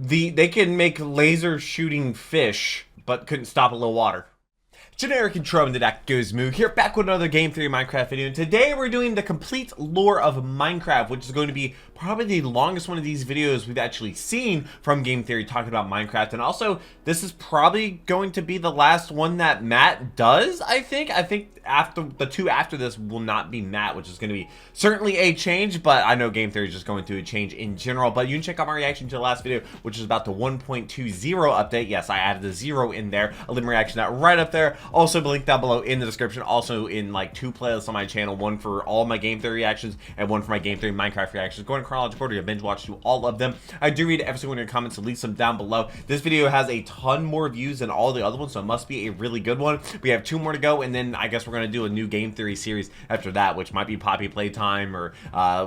they can make laser shooting fish, but couldn't stop a little water. Generic intro into that goes Moo here, back with another Game Theory Minecraft video. And today we're doing the complete lore of Minecraft, which is going to be probably the longest one of these videos we've actually seen from Game Theory talking about Minecraft. And also, this is probably going to be the last one that Matt does, I think. I think after the two after this will not be Matt, which is going to be certainly a change, but I know Game Theory is just going through a change in general. But you can check out my reaction to the last video, which is about the 1.20 update. Yes, I added the 0 in there. I'll leave my reaction to that right up there. Also, the link down below in the description. Also, in like 2 playlists on my channel, one for all my Game Theory reactions and one for my Game Theory Minecraft reactions. Go in chronological order, you binge watch through all of them. I do read every single one of your comments, so leave some down below. This video has a ton more views than all the other ones, so it must be a really good one. We have 2 more to go, and then I guess we're going to do a new Game Theory series after that, which might be Poppy Playtime or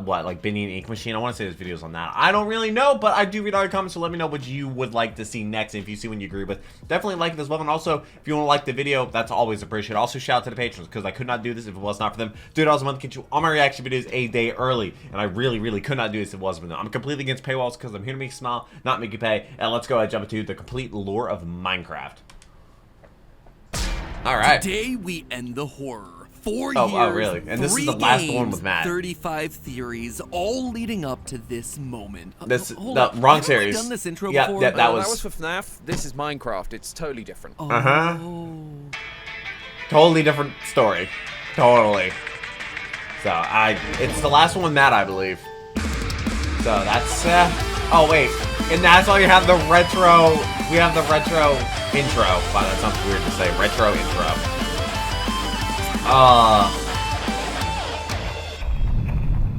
like Benny and Ink Machine. I want to say there's videos on that. I don't really know, but I do read all your comments, so let me know what you would like to see next. And if you see one you agree with, definitely like it as well. And also, if you want to like the video, that's always appreciated. Also, shout out to the patrons, because I could not do this if it was not for them. $2 a month get you all my reaction videos a day early, and I really could not do this if it wasn't for them. I'm completely against paywalls because I'm here to make you smile, not make you pay. And let's go ahead and jump into the complete lore of Minecraft. All right. Today we end the horror. 4 years, oh, really? And this is the last one with Matt. 35 theories, all leading up to this moment. This Hold the up. wrong Haven't series. we done this intro yeah, before? that was. That was for FNAF. This is Minecraft. It's totally different. Oh. Totally different story. Totally. So it's the last one with Matt, I believe. So that's oh wait, and that's why you have the retro. We have the retro intro. Wow, that sounds weird to say. Retro intro.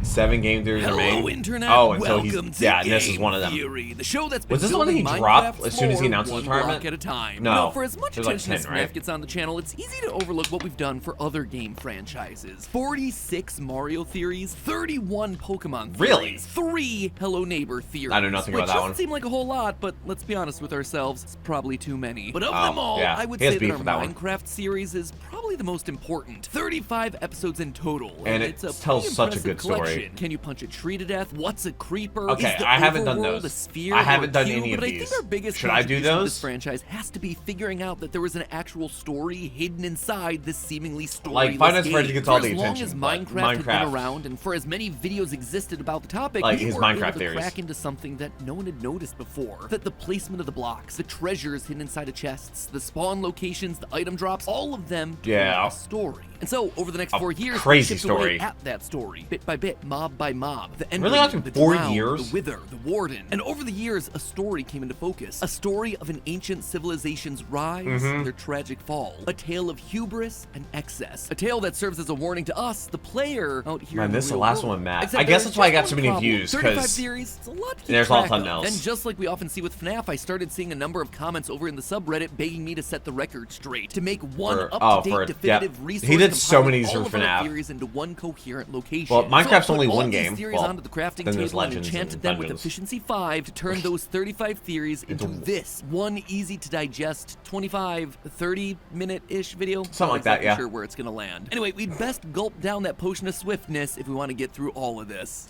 7 game theories remain. Internet. Oh, and so Welcome he's to this is one of them. Theory, the show that's Was this the one that he dropped as soon as he announced his retirement? At a time. No, For as much it was like attention as 10, FNAF right? gets on the channel, it's easy to overlook what we've done for other game franchises. 46 Mario theories, 31 Pokemon theories, Really? 3 Hello Neighbor theories. I know nothing about which that doesn't one. seem like a whole lot, but let's be honest with ourselves, it's probably too many. But of them all, yeah. I would He has say that beef our with that one. Minecraft series is probably the most important. 35 episodes in total, And it's a tells pretty such a impressive good story. collection. Can you punch a tree to death? What's a creeper? Okay, Is the I haven't done overworld those. a sphere I or haven't a done cube? any of But I these. think our biggest Should I do contribution to those? this franchise has to be figuring out that there was an actual story hidden inside this seemingly storyless Like, Five Nights at game. Freddy's gets For all the as long attention, as but Minecraft had Minecraft- been around, and for as many videos existed about the topic, Like we his were Minecraft able to theories. crack into something that no one had noticed before. That the placement of the blocks, the treasures hidden inside of chests, the spawn locations, the item drops, all of them Yeah. told a story. And so, over the next A 4 years, crazy we chipped away story. at that story, bit by bit, mob by mob. The Really Enderman, lasted the 4 Drowned, years? the Wither, the Warden. And over the years, a story came into focus. A story of an ancient civilization's rise, their tragic fall. A tale of hubris and excess. A tale that serves as a warning to us, the player, out here Man, in this is the the real last world. one, Matt. Except I guess there's that's why I got just so one many problem. views, 35 'cause theories, it's a lot to keep there's all track of. thumbnails. And just like we often see with FNAF, I started seeing a number of comments over in the subreddit begging me to set the record straight. To make one up-to-date definitive resource He did so compiling many all for of our FNAF. theories into one coherent location. Well, Minecraft's So I put only all one of these game. theories Well, onto the crafting then there's table and Legends enchanted and them with Dungeons. efficiency 5 to turn those 35 theories into this one easy to digest 25, 30-minute-ish video. Something like that, Not exactly yeah. sure where it's gonna land. Anyway, we'd best gulp down that potion of swiftness if we want to get through all of this.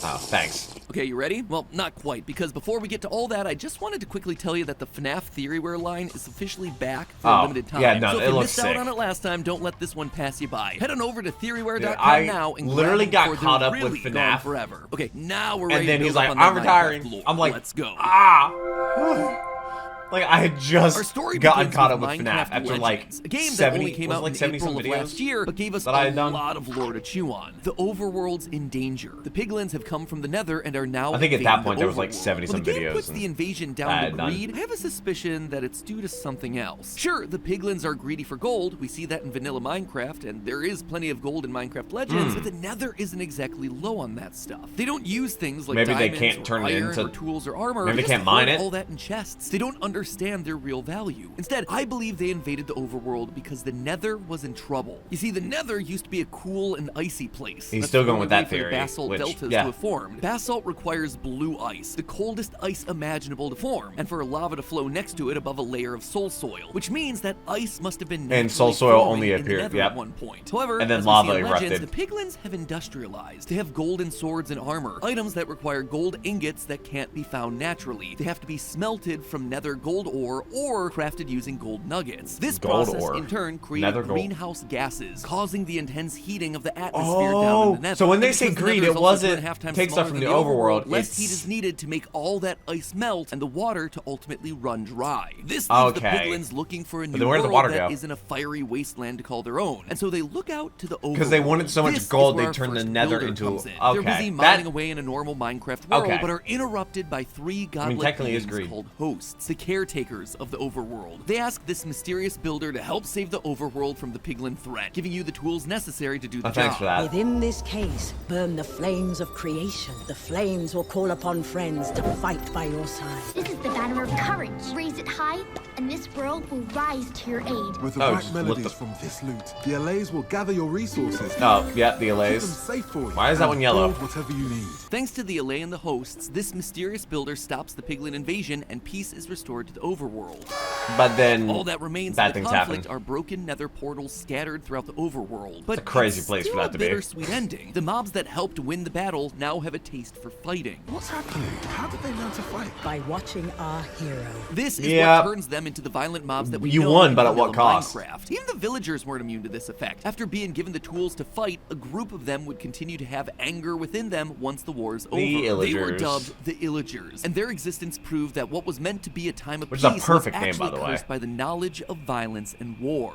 Oh, thanks. Okay, you ready? Well, not quite, because before we get to all that, I just wanted to quickly tell you that the FNAF Theoryware line is officially back for a limited time. yeah, no, so if it you looks missed sick. out on it last time, don't let this one pass you by. Head on over to theoryware.com I now and literally grab got them caught before up they're with really FNAF. gone forever. Okay, now we're ready And then to he's build like, up on I'm that retiring. Minecraft lore. I'm like, let's go. Like, I had Our just story gotten begins caught up with with Minecraft FNAF after like Legends, a game that 70, only came was it out like in 70 some April of videos last year, but gave us that I a had done. lot of lore to chew on. The overworld's in danger. The piglins have come from the Nether and are now I think at that invading point the there was like overworld. 70 some When the game videos puts and the invasion I down had to none. greed, I have a suspicion that it's due to something else. Sure, the piglins are greedy for gold. We see that in vanilla Minecraft, and there is plenty of gold in Minecraft Legends, but the Nether isn't exactly low on that stuff. They don't use things like Maybe they diamonds can't or turn it iron into- or tools or armor. maybe they just can't mine hoard it. all that in chests. They don't understand understand their real value. Instead, I believe they invaded the overworld because the Nether was in trouble. You see, the Nether used to be a cool and icy place. He's That's still the going only with that way for the theory, basalt which, deltas yeah. to have formed. Basalt requires blue ice, the coldest ice imaginable to form, and for lava to flow next to it above a layer of soul soil, which means that ice must have been And soul naturally soil forming only in the appeared, Nether yep. at one point. However, And then as lava we see in Legends, erupted. the Piglins have industrialized. They have golden swords and armor, items that require gold ingots that can't be found naturally. They have to be smelted from Nether gold ore or crafted using gold nuggets. This Gold process ore. in turn Nether created gold. greenhouse gases, causing the intense heating of the atmosphere down in the Nether. So when they And say because the green, Nether it is also wasn't 2.5 times take stuff smaller from than the overworld, less it's- heat is needed to make all that ice melt and the water to ultimately run dry. This leaves the Okay. Piglins looking for a But new then where did the world water that go? isn't a fiery wasteland to call their own. And so they look out to the overworld. Because they wanted so much This is gold, where they our turned the first Nether builder into... comes in. Okay. They're busy that- mining away in a normal Minecraft world, Okay. but are interrupted by three godlike technically it's beings green. called hosts, the caretakers of the overworld. They ask this mysterious builder to help save the overworld from the Piglin threat, giving you the tools necessary to do the job. Thanks for that. Within this case, burn the flames of creation. The flames will call upon friends to fight by your side. This is the banner of courage. Raise it high, and this world will rise to your aid. With the Oh, right just melodies lift from this loot, the LAs will gather your resources. Oh, yeah, the Keep them allays. safe for you. Why is that and one yellow? build whatever you need. Thanks to the Allay and the hosts, this mysterious builder stops the Piglin invasion and peace is restored to the overworld. But then All that remains bad of the things conflict happen. are broken Nether portals scattered throughout the overworld. But a crazy it's place for still that to be. a bittersweet ending. The mobs that helped win the battle now have a taste for fighting. What's happening? How did they learn to fight? By watching our hero. This is Yep. what turns them into the violent mobs that we You know won, in but at what vanilla cost? Minecraft. Even the villagers weren't immune to this effect. After being given the tools to fight, a group of them would continue to have anger within them once the war's over. They were Illagers. dubbed the Illagers, and their existence proved that what was meant to be a time of Which is a peace perfect was name, by actually the way. cursed by the knowledge of violence and war.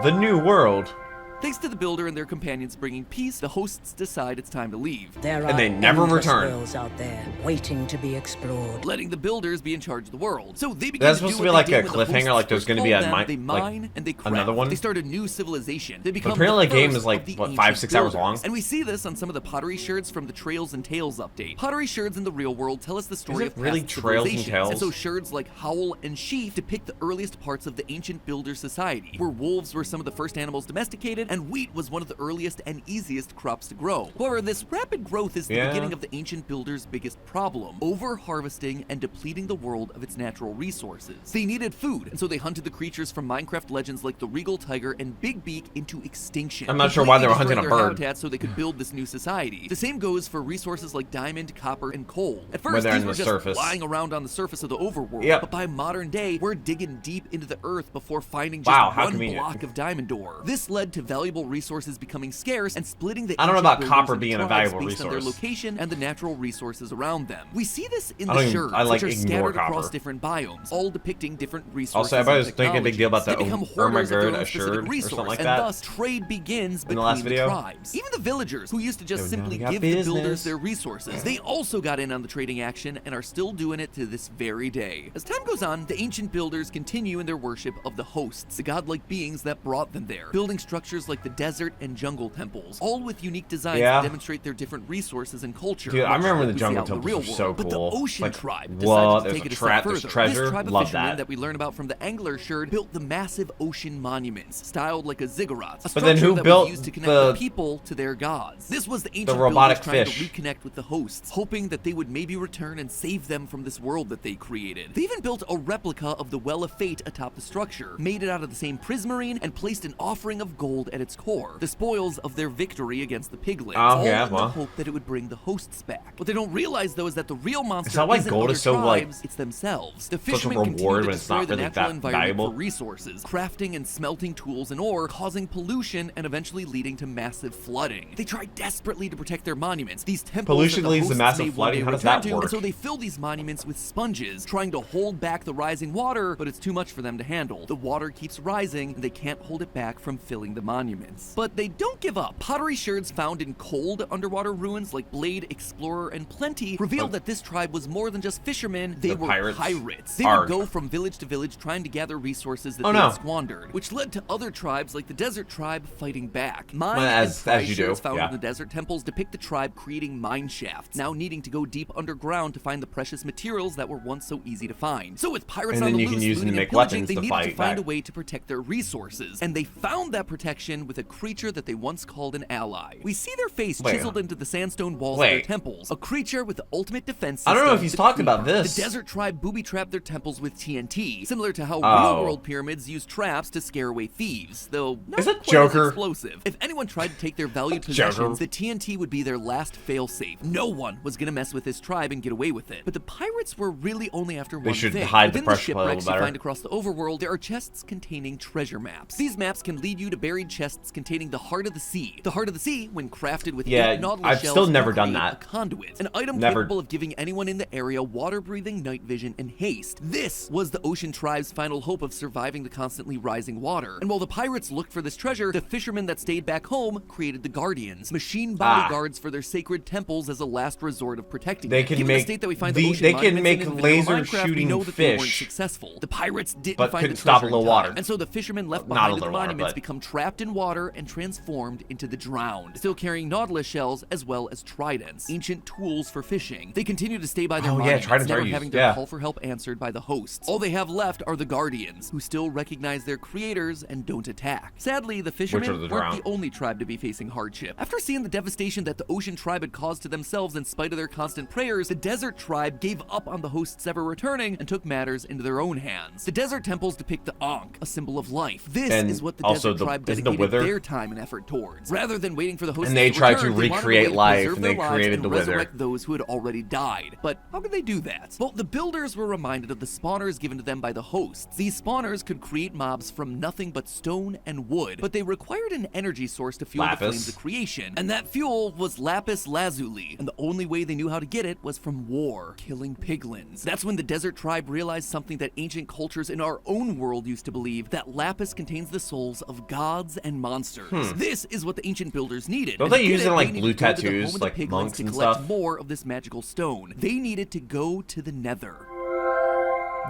the new world. Thanks to the builder and their companions bringing peace, the hosts decide it's time to leave, There And are they never endless return. worlds out there waiting to be explored. letting the builders be in charge of the world. So they begin That's to do supposed to what be like they did a when the cliffhanger, hosts like there's first gonna be told a them. mi- They like, mine and they craft. another one? They start a new civilization. They become apparently the the game first is like, of the what, ancient 5-6 hours builders. long? And we see this on some of the pottery sherds from the Trails and Tales update. Pottery sherds in the real world tell us the story it of really past Trails and civilizations. Tales? And so sherds like Howl and Sheaf depict the earliest parts of the ancient builder society, where wolves were some of the first animals domesticated, and wheat was one of the earliest and easiest crops to grow. However, this rapid growth is the Yeah. beginning of the ancient builders' biggest problem: over-harvesting and depleting the world of its natural resources. They needed food, and so they hunted the creatures from Minecraft legends like the regal tiger and Big Beak into extinction. I'm not sure why they were completely hunting a destroying bird. their habitat so they could build this new society. The same goes for resources like diamond, copper, and coal. At Where first, they're these in were the just surface. lying around on the surface of the overworld, Yep. but by modern day, we're digging deep into the earth before finding just Wow, how one convenient. block of diamond ore. This led to valuable resources becoming scarce and splitting the I don't know ancient about builders copper into being a tribes valuable based on their resource. location and the natural resources around them. We see this in I the don't even- sherds, I, like, which are ignore scattered copper. across different biomes, all depicting different resources. Also, everybody was and making a big deal about the technologies. They become oh my hoarders of their god, own a specific sherd or resource, something like and that. thus trade begins In between the last video? tribes. Even the villagers, who used to just They now simply got give the business. builders their resources, they also got in on the trading action and are still doing it to this very day. As time goes on, the ancient builders continue in their worship of the hosts, the godlike beings that brought them there, building structures like the desert and jungle temples, all with unique designs Yeah. to demonstrate their different resources and culture. Dude, I much remember like the we see jungle out in the temples real were so world. But the cool. ocean Like, tribe whoa, decided to there's take a it a tra- step there's further. treasure. This tribe of Love fishermen that. that we learn about from the angler sherd built the massive ocean monuments, styled like a ziggurat, a But then structure who that built was used to connect the- the people to their gods. This was the ancient robotic builders trying fish? to reconnect with the hosts, hoping that they would maybe return and save them from this world that they created. They even built a replica of the Well of Fate atop the structure, made it out of the same prismarine, and placed an offering of gold at its core, the spoils of their victory against the piglins, Oh, all yeah, in well. the hope that it would bring the hosts back. What they don't realize, though, is that the real monster that why isn't gold other is so, like, tribes, it's themselves. The such a fishermen reward continue to when it's destroy not the really natural that environment valuable? for resources, crafting and smelting tools and ore, causing pollution and eventually leading to massive flooding. They try desperately to protect their monuments, these temples Pollution that the leads to hosts massive may one flooding? day How does return that to, work? And so they fill these monuments with sponges, trying to hold back the rising water, but it's too much for them to handle. The water keeps rising, and they can't hold it back from filling the monument. monuments. But they don't give up. Pottery sherds found in cold underwater ruins like Blade, Explorer, and Plenty revealed that this tribe was more than just fishermen. They were pirates. They would go from village to village trying to gather resources that they had squandered, which led to other tribes like the Desert Tribe fighting back. Mine and prize sherds found in the desert temples depict the tribe creating mine shafts, now needing to go deep underground to find the precious materials that were once so easy to find. So with pirates on the loose, looting and pillaging, they needed to find a way to protect their resources, and they found that protection with a creature that they once called an ally. We see their face chiseled into the sandstone walls of their temples, a creature with the ultimate defense system. I don't know if he's talked about this. The Desert Tribe booby-trapped their temples with TNT, similar to how real-world pyramids use traps to scare away thieves, though not quite as explosive. If anyone tried to take their valued possessions, the TNT would be their last fail-safe. No one was gonna mess with this tribe and get away with it. But the pirates were really only after one thing. Within the shipwrecks you find across the overworld, there are chests containing treasure maps. These maps can lead you to buried chests containing the Heart of the Sea. The Heart of the Sea, when crafted with 8 nautilus shells, still never done that. A conduit, an item capable of giving anyone in the area water-breathing night vision and haste. This was the ocean tribe's final hope of surviving the constantly rising water. And while the pirates looked for this treasure, the fishermen that stayed back home created the Guardians, machine bodyguards for their sacred temples as a last resort of protecting them. Given the state that we find the ocean monuments in laser shooting we know that they weren't successful. The pirates didn't find the treasure in time, and so the fishermen left behind in the monuments become trapped in water and transformed into the drowned, still carrying nautilus shells as well as tridents, ancient tools for fishing. They continue to stay by their monuments, never having their call for help answered by the hosts. All they have left are the Guardians, who still recognize their creators and don't attack. Sadly, the fishermen weren't the only tribe to be facing hardship. After seeing the devastation that the ocean tribe had caused to themselves in spite of their constant prayers, the Desert Tribe gave up on the hosts ever returning and took matters into their own hands. The desert temples depict the Ankh, a symbol of life. This is what the Desert Tribe dedicated their time and effort towards. Rather than waiting for the hosts they tried to return, recreate life, and they created the Wither. Resurrect those who had already died. But how could they do that? Well, the builders were reminded of the spawners given to them by the hosts. These spawners could create mobs from nothing but stone and wood, but they required an energy source to fuel the flames of creation, and that fuel was lapis lazuli, and the only way they knew how to get it was from war, killing piglins. That's when the Desert Tribe realized something that ancient cultures in our own world used to believe, that lapis contains the souls of gods and monsters. This is what the ancient builders needed. Don't they use it in like blue tattoos, like monks and stuff? More of this magical stone. They needed to go to the Nether.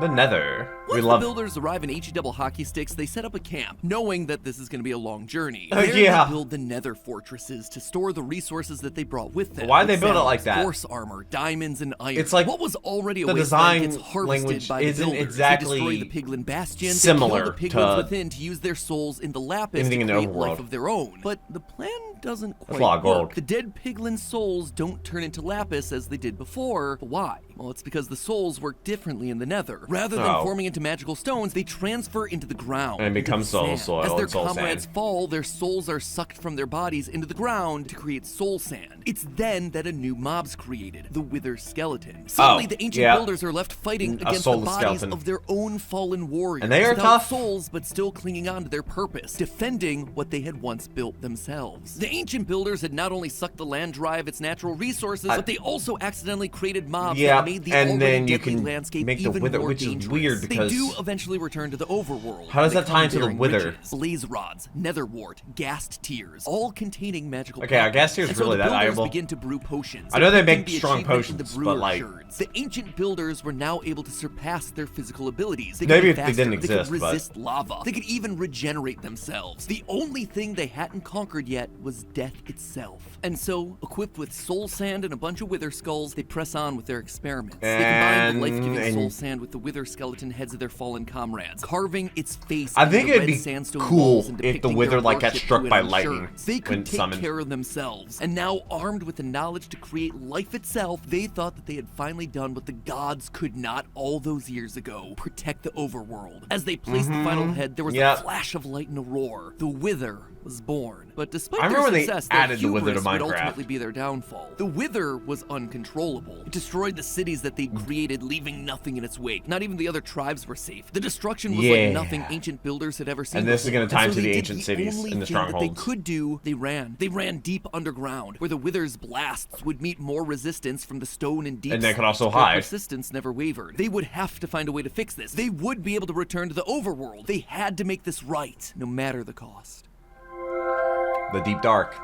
The Nether. Once the builders arrive in HE double hockey sticks, they set up a camp, knowing that this is going to be a long journey. There they build the Nether fortresses to store the resources that they brought with them. Why they build it like that? Force armor, diamonds, and iron. It's like what was already a the wasteland design gets harvested language by the isn't builders. exactly they destroy the Piglin Bastion, similar they kill the piglins within to use their souls in the lapis to create life of their own. But the plan doesn't quite work. The dead piglin souls don't turn into lapis as they did before. Why? Well, it's because the souls work differently in the Nether. Rather than forming into magical stones, they transfer into the ground and become soul soil. As their and soul comrades sand. fall, their souls are sucked from their bodies into the ground to create soul sand. It's then that a new mob's created, the Wither skeleton. Suddenly, the ancient builders are left fighting against the bodies of their own fallen warriors. And they are tough souls, but still clinging on to their purpose, defending what they had once built themselves. The ancient builders had not only sucked the land dry of its natural resources, but they also accidentally created mobs that made the already deadly landscape even Wither, more which dangerous. is weird because they do eventually return to the overworld. How does that tie into the Wither? Riches, blaze rods, nether wart, ghast tears, all containing magical a ghast tear is really that valuable. Begin to brew potions. I know they make strong potions, but like the ancient builders were now able to surpass their physical abilities. They maybe could if they didn't exist, they could resist lava. They could even regenerate themselves. The only thing they hadn't conquered yet was death itself. And so, equipped with soul sand and a bunch of wither skulls, they press on with their experiments. They combine the life-giving soul sand with the wither skeleton heads of their fallen comrades, carving its face. I think it'd be cool if the Wither like got struck by lightning. They could take care of themselves, and now armed with the knowledge to create life itself, they thought that they had finally done what the gods could not all those years ago: protect the overworld. As they placed the final head, there was a flash of light and a roar. The Wither was born. But despite their success, their hubris would ultimately be their downfall. The Wither was uncontrollable. It destroyed the cities that they'd created, leaving nothing in its wake. Not even the other tribes were safe. The destruction was like nothing ancient builders had ever seen. And this is going to tie into the ancient the cities and the strongholds. That they could do, they ran. They ran deep underground, where the Wither's blasts would meet more resistance from the stone and deep. And they could also Their hide. persistence never wavered. They would have to find a way to fix this. They would be able to return to the overworld. They had to make this right, no matter the cost. The deep dark.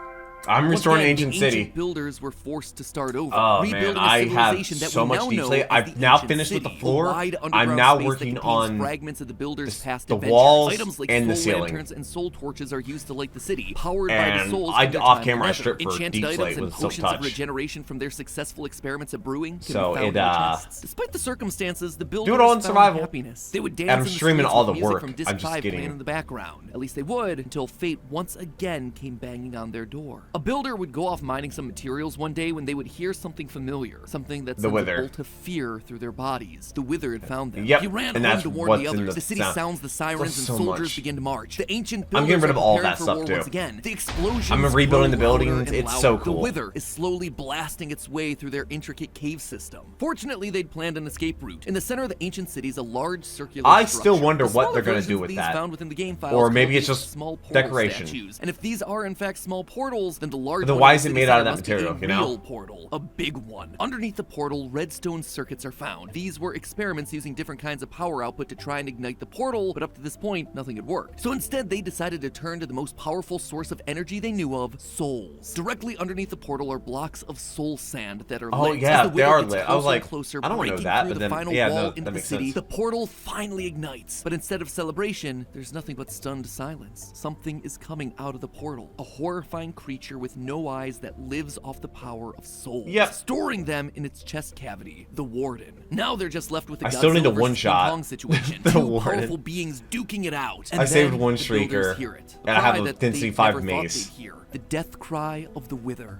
I'm restoring Once an again, ancient the city. builders were forced to start over, Oh man, rebuilding a I have civilization that so we much now deep know slate. as I've the now ancient finished with city, the floor. a wide I'm underground now space that working contains on fragments of the builders' past the adventures. walls Items like and soul the ceiling. lanterns and soul torches are used to light the city, powered by the And souls I from their off time camera I in stripped Nether. for Enchanted deep items slate and with silk potions of touch. regeneration from their successful experiments at brewing can So be found it, in the chests. Despite the circumstances, the builders it all in found survival. happiness. They would dance And I'm in the streaming streets all with the music work. from Disc I'm just 5 kidding. playing in the background. At least they would, until fate once again came banging on their door. A builder would go off mining some materials one day when they would hear something familiar, something that The sends a Wither. bolt of fear through their bodies. The Wither had found them. Yep, He ran and home that's to warn what's the in others. the The city sound. sounds the sirens and so soldiers much. begin to march. The ancient I'm builders getting rid of are all preparing that for stuff, war too. once again. The explosions I'm rebuilding the grow louder buildings. and It's louder. so The cool. Wither is slowly blasting its way through their intricate cave system. Fortunately, they'd planned an escape route. In the center of the ancient city is a large circular I structure. still wonder The what smaller they're gonna versions do of with these that. found within the game files Or maybe call it's these just small portal decoration. statues. And if these are in fact small portals, then the large Then one why in is the it city made out of center that must be material, a you know? real portal, a big one. Underneath the portal, redstone circuits are found. These were experiments using different kinds of power output to try and ignite the portal, but up to this point, nothing had worked. So instead, they decided to turn to the most powerful source of energy they knew of, souls. Directly underneath the portal are blocks of soul sand that are Oh, lit. yeah, As the they Wither are gets lit. I was closer like, and closer, I don't know breaking that, through but the then- final yeah, wall no, into that the makes city, sense. the portal finally ignites. But instead of celebration, there's nothing but stunned silence. Something is coming out of the portal. A horrifying creature with no eyes that lives off the power of souls. Yep. Storing them in its chest cavity, the Warden. Now they're just left with the I still need Godzilla a versus one-shot. King Kong situation. The Two Warden. powerful beings duking it out. And I saved then one the builders streaker, hear it. and I have cry a that density they 5 never thought mace. they'd hear. The death cry of the Wither.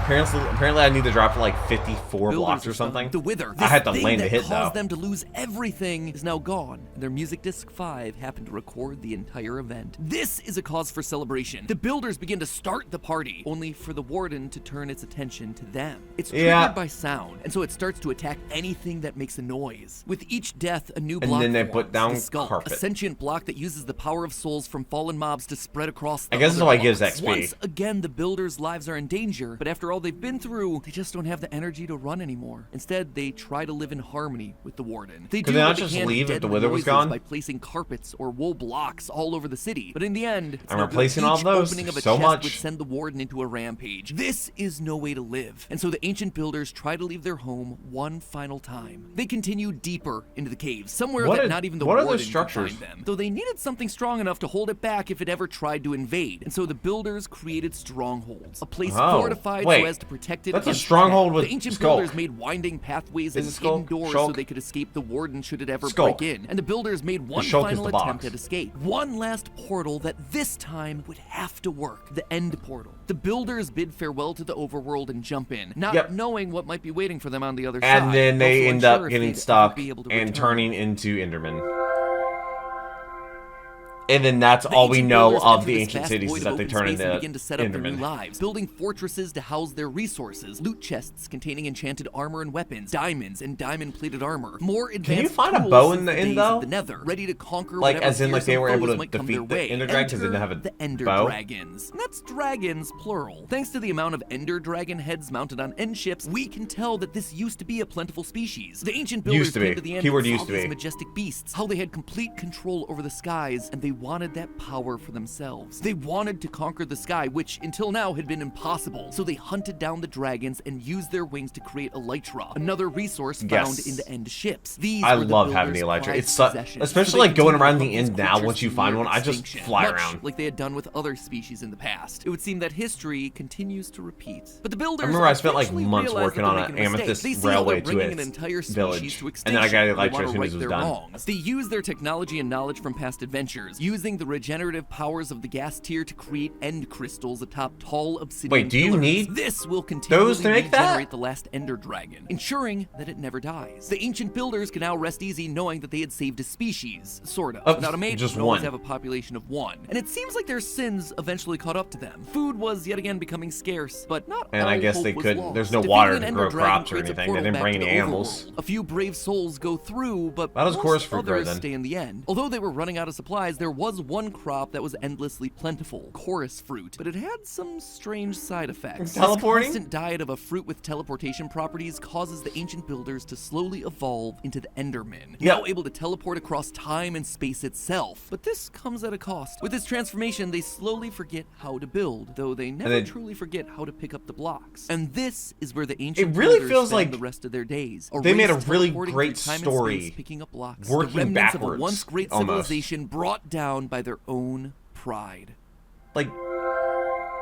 Apparently I need to drop for like 54 Builders blocks or are stunned. something. The Wither. I had to this thing land a that hit caused though. them to lose everything is now gone. And their music disc 5 happened to record the entire event. This is a cause for celebration. The builders begin to start the party, only for the Warden to turn its attention to them. It's triggered Yeah. by sound, and so it starts to attack anything that makes a noise. With each death, a new And block then they forms. put down The skull, carpet. a sentient block that uses the power of souls from fallen mobs to spread across the I guess other that's why it gives blocks. XP. Once again, the builders' lives are in danger, but after all they've been through, they just don't have the energy to run anymore. Instead, they try to live in harmony with the Warden. They Could do they what not they just can to leave if deaden the Wither was noises gone? by placing carpets or wool blocks all over the city. But in the end, it's I'm no good. replacing all Each those. opening of a So chest much. would send the Warden into a rampage. This is no way to live. And so the ancient builders try to leave their home one final time. They continue deeper into the caves, somewhere What that are- not even the what are those Warden could structures? find them. Though they needed something strong enough to hold it back if it ever tried to invade. And so the builders created strongholds, a place Oh, fortified wait. so as to protect it That's a against stronghold attack. with The ancient Skulk. builders made winding pathways and Is it Skulk? hidden doors so Shulk? they could escape the Warden should it ever Skulk. break in. And the builders made one Shulk is final the box. attempt at escape. One last portal that this time would have to work. The end portal. The builders bid farewell to the overworld and jump in, not Yep. knowing what might be waiting for them on the other side. And then they Also end unsure up if getting they'd ever stuck be able to and return. turning into Endermen. And then that's The all we ancient know builders of enter the this ancient vast cities void is of that they open turn space and into begin to set up their new Endermen. lives, building fortresses to house their resources, loot chests containing enchanted armor and weapons, diamonds and diamond-plated armor, more advanced find a tools bow since in the end, days though? of the Nether, ready to conquer Like, whatever as in, like, they fearsome were able foes to might come defeat their the way. Ender Dragon 'cause they didn't have a the Ender bow? Dragons. And that's dragons, plural. Thanks to the amount of Ender Dragon heads mounted on end ships, we can tell that this used to be a plentiful species. The ancient builders Used to be. came to the end Keyword and saw used to these be. majestic beasts, how they had complete control over the skies, and they wanted that power for themselves. They wanted to conquer the sky, which until now had been impossible. So they hunted down the dragons and used their wings to create elytra, another resource found Yes. in the end ships. These I were the love having builders' the elytra. prized It's su- possessions. especially, So they like, going continued to around the hunt these end now, creatures once you to find near one, I just extinction, fly much around. like they had done with other species in the past. It would seem that history continues to repeat. But the builders I remember I spent like eventually months realized working that on they're an making a mistake. amethyst They see how railway they're to bringing its an entire species village. to And extinction. then I got They elytra wanna as soon right as it was their done. wrongs. They use their technology and knowledge from past adventures, using the regenerative powers of the gas tier to create end crystals atop tall obsidian Wait, do you pillars. need This will continually those to make that? regenerate the last Ender Dragon, ensuring that it never dies. The ancient builders can now rest easy knowing that they had saved a species, sort of. Without a mate, just would always one. have a population of one. And it seems like their sins eventually caught up to them. Food was yet again becoming scarce, but not And all I guess hope they was couldn't- lost. there's no Defeating water an to Ender grow Dragon crops or creates a anything. They portal didn't back bring to any the animals. overworld. A few brave souls go through, but How does most Corsford grow, others then? stay in the end. Although they were running out of supplies, their was one crop that was endlessly plentiful, chorus fruit, but it had some strange side effects. Teleporting? This constant diet of a fruit with teleportation properties causes the ancient builders to slowly evolve into the Endermen, now able to teleport across time and space itself. But this comes at a cost. With this transformation, they slowly forget how to build, though they never truly forget how to pick up the blocks. And this is where the ancient builders feels spend like the rest of their days. they made a race really teleporting great through time and story, space, picking up blocks. working the remnants backwards, of a once great almost. civilization brought down by their own pride.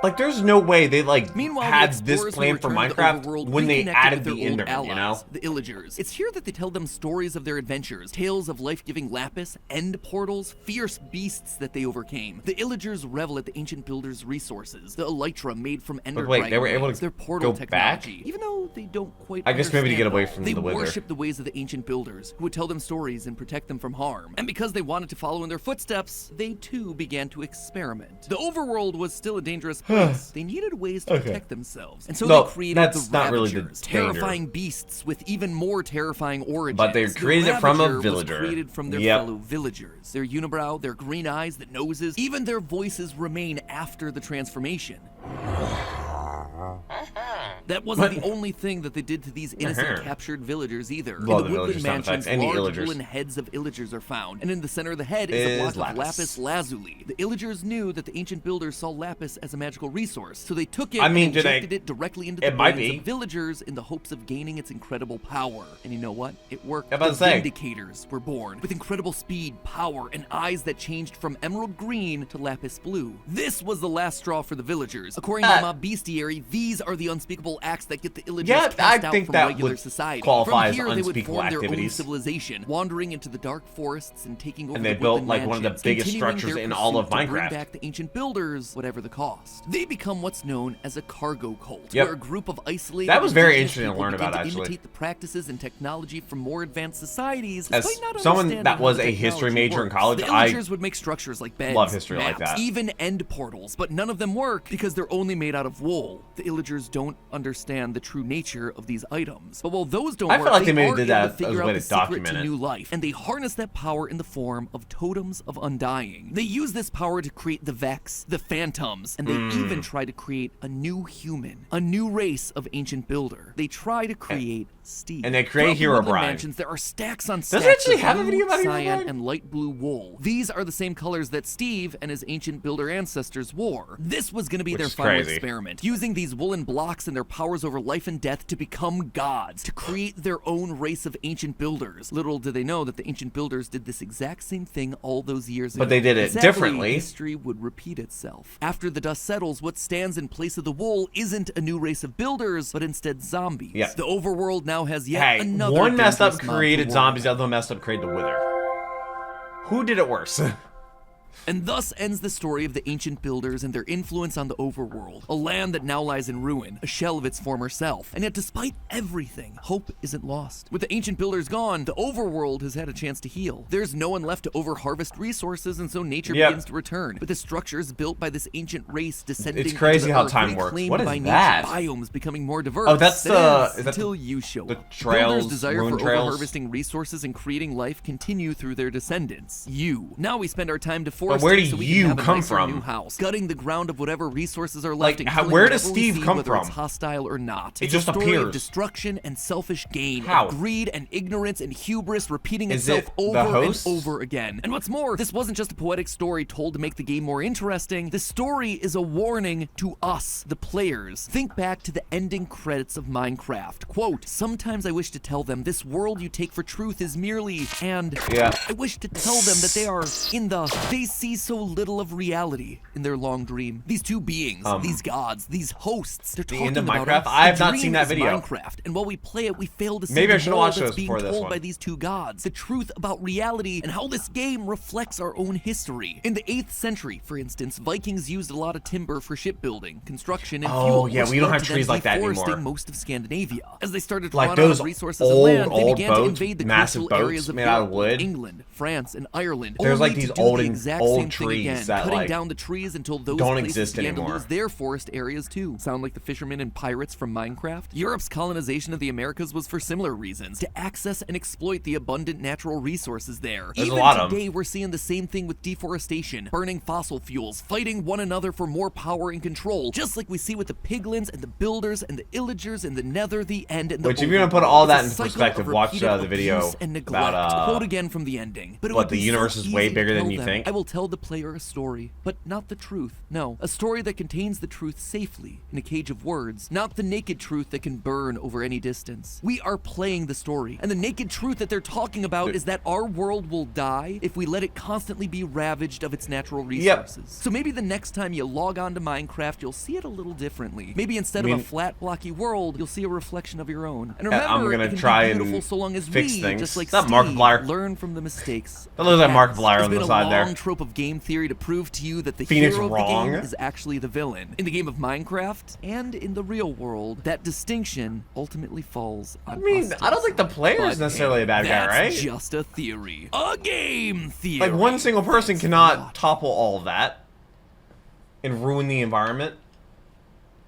Like there's no way they Meanwhile, had the this explorers plan who for returned to the Minecraft overworld when they reconnected added with the their old Enderman, you know? allies, the Illagers. It's here that they tell them stories of their adventures, tales of life-giving lapis, end portals, fierce beasts that they overcame. The Illagers revel at the ancient builders' resources, the elytra made from ender Wait, they were able dragon to their portal go technology. back? Even though they don't quite I guess maybe to get away understand from they the Wither. worship the ways of the ancient builders, who would tell them stories and protect them from harm. And because they wanted to follow in their footsteps, they too began to experiment. The overworld was still a dangerous place. They needed ways to protect themselves. And so No, they created that's the not really the Ravagers, danger. terrifying beasts with even more terrifying origins. But they created it from a Ravager was villager. created from their fellow villagers. Their unibrow, their green eyes, their noses, even their voices remain after the transformation. That wasn't the only thing that they did to these innocent captured villagers either. Well, in the the villagers woodland sound effects mansions, and the large Illagers. wooden heads of Illagers are found, and in the center of the head is a block of lapis lazuli. The Illagers knew that the ancient builders saw lapis as a magical resource, so they took it and injected it directly into the brains of villagers in the hopes of gaining its incredible power. And you know what? It worked. The Vindicators were born with incredible speed, power, and eyes that changed from emerald green to lapis blue. This was the last straw for the villagers. According to the mob bestiary, these are the unspeakable acts that get the Illagers cast out from regular society. From here, they would form their own civilization, wandering into the dark forests and taking over. And they the built woodland one of the mansions, biggest continuing structures their in all of pursuit to bring Minecraft. back the ancient builders, whatever the cost. They become what's known as a cargo cult, Yep. where a group of isolated That was very indigenous interesting to people learn begin about, to actually. imitate the practices and technology from more advanced societies. As despite not someone understanding that how was the a history technology major in works. college, the I Illagers would make structures like beds, love history like maps, that. even end portals, but none of them work because they're only made out of wool. The Illagers don't understand the true nature of these items. But while those don't I work, feel like they maybe are did able that to as a figure way out to the secret document to it. new life, and they harness that power in the form of totems of undying. They use this power to create the Vex, the Phantoms, and they even try to create a new human, a new race of ancient builder. They try to create Steve. And they create Throughout the Herobrine. Woodland Mansions, there are stacks on stacks it actually of have a blue, video about cyan, Herobrine? and light blue wool. These are the same colors that Steve and his ancient builder ancestors wore. This was going to be their is final crazy. experiment, using these woolen blocks and their powers over life and death to become gods, to create their own race of ancient builders. Little did they know that the ancient builders did this exact same thing all those years ago. But they did it Sadly, differently. History would repeat itself. After the dust settles, what stands in place of the wool isn't a new race of builders, but instead zombies. Yeah. The overworld now has yet Hey, another one messed up dangerous mob to created worry zombies, the about. other one messed up created the Wither. Who did it worse? And thus ends the story of the ancient builders and their influence on the overworld, a land that now lies in ruin, a shell of its former self. And yet despite everything, hope isn't lost. With the ancient builders gone, the overworld has had a chance to heal. There's no one left to over-harvest resources, and so nature begins to return. With the structures built by this ancient race descending It's crazy into the how earth, time works. reclaimed What is by that? nature, biomes becoming more diverse. Oh, that's That the- is is that until the- you show the up. trails, Builders' desire ruin for trails? over-harvesting resources and creating life continue through their descendants. You. Now we spend our time deforesting where do so we you can have a come nicer from? new house, gutting the ground of whatever resources are left, Like, and how- killing where does whatever we Steve see, come whether it's from? hostile or not. It It's just a story of appears. destruction and selfish gain, How? of greed and ignorance and hubris repeating Is itself it the over and hosts? over again. And what's more, this wasn't just a poetic story told to make the game more interesting. The story is a warning to us, the players. Think back to the ending credits of Minecraft. Quote, "Sometimes I wish to tell them this world you take for truth is merely," and Yeah. I wish to tell them that they are they see so little of reality in their long dream. These two beings, these gods, these hosts, they're talking end of about Minecraft? us. I have The not dream seen that is video. Minecraft, and while we play it, we fail to see Maybe I the should've moral watched that's this being before this told one. by these two gods, the truth about reality, and how this game reflects our own history. In the 8th century, for instance, Vikings used a lot of timber for shipbuilding, construction, and Oh, fuel. yeah, which we don't led have to them trees like that deforesting anymore. most of Scandinavia. As they started to Like run out those of resources and old, land, they old began to boats, invade the massive coastal boats areas of made out of Europe, wood. England, France and Ireland. There's, only like, these to do old the exact old same thing trees again, that, cutting like, down the trees until those don't places exist began anymore. to lose their forest areas too. Sound like the fishermen and pirates from Minecraft? Europe's colonization of the Americas was for similar reasons, to access and exploit the abundant natural resources there. There's a Even lot of 'em. today, we're seeing the same thing with deforestation, burning fossil fuels, fighting one another for more power and control, just like we see with the Piglins and the Builders and the Illagers and the Nether, the End, and the Which, if you're gonna put Overworld. all that It's a into cycle of perspective, watch repeated the video abuse and neglect. about, Quote again from the ending. But it what, would the be universe so is way easy to bigger than tell you them, think? I will tell the player a story, but not the truth. No, a story that contains the truth safely in a cage of words, not the naked truth that can burn over any distance. We are playing the story, and the naked truth that they're talking about is that our world will die if we let it constantly be ravaged of its natural resources. So maybe the next time you log on to Minecraft, you'll see it a little differently. Maybe instead of a flat, blocky world, you'll see a reflection of your own. And remember, I'm gonna it can try be and beautiful so long as fix we, things. just like Is that Markiplier? learn from the mistakes. That looks like Yes, Markiplier it's on the been side a there. long trope of game theory to prove to you that the Phoenix hero wrong. of the game is actually the villain. In the game of Minecraft and in the real world, that distinction ultimately falls on I mean, us I don't think the player but is necessarily hey, a bad guy, that's right? just a theory. A game theory. Like, one single person cannot topple all of that and ruin the environment.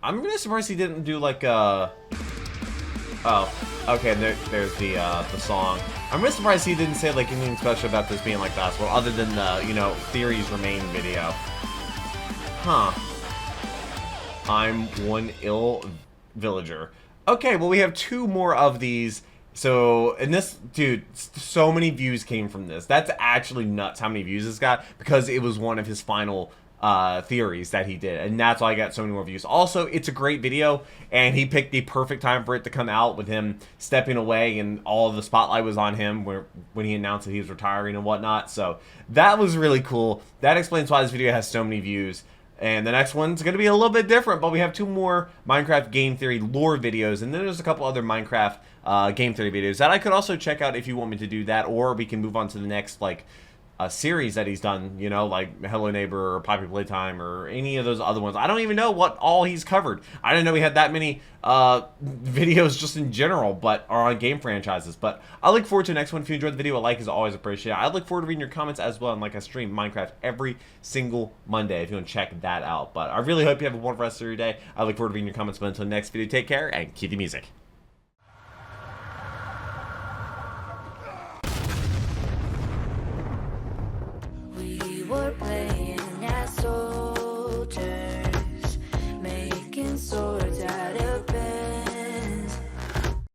I'm really surprised he didn't do like a... Oh, okay, there's the song. I'm really surprised he didn't say like anything special about this being like basketball, other than the, you know, theories remain video. Huh. I'm one ill villager. Okay, well, we have 2 more of these. So, and this, dude, so many views came from this. That's actually nuts how many views this got, because it was one of his final theories that he did, and that's why I got so many more views. Also, it's a great video, and he picked the perfect time for it to come out, with him stepping away and all of the spotlight was on him when he announced that he was retiring and whatnot. So that was really cool. That explains why this video has so many views. And the next one's going to be a little bit different, but we have 2 more Minecraft game theory lore videos, and then there's a couple other Minecraft game theory videos that I could also check out if you want me to do that, or we can move on to the next, like, series that he's done, you know, like Hello Neighbor or Poppy Playtime or any of those other ones. I don't even know what all he's covered. I didn't know he had that many videos just in general, but are on game franchises. But I look forward to the next one. If you enjoyed the video, a like is always appreciated. I look forward to reading your comments as well, and like I stream Minecraft every single Monday if you want to check that out. But I really hope you have a wonderful rest of your day. I look forward to reading your comments. But until the next video, take care and keep the music.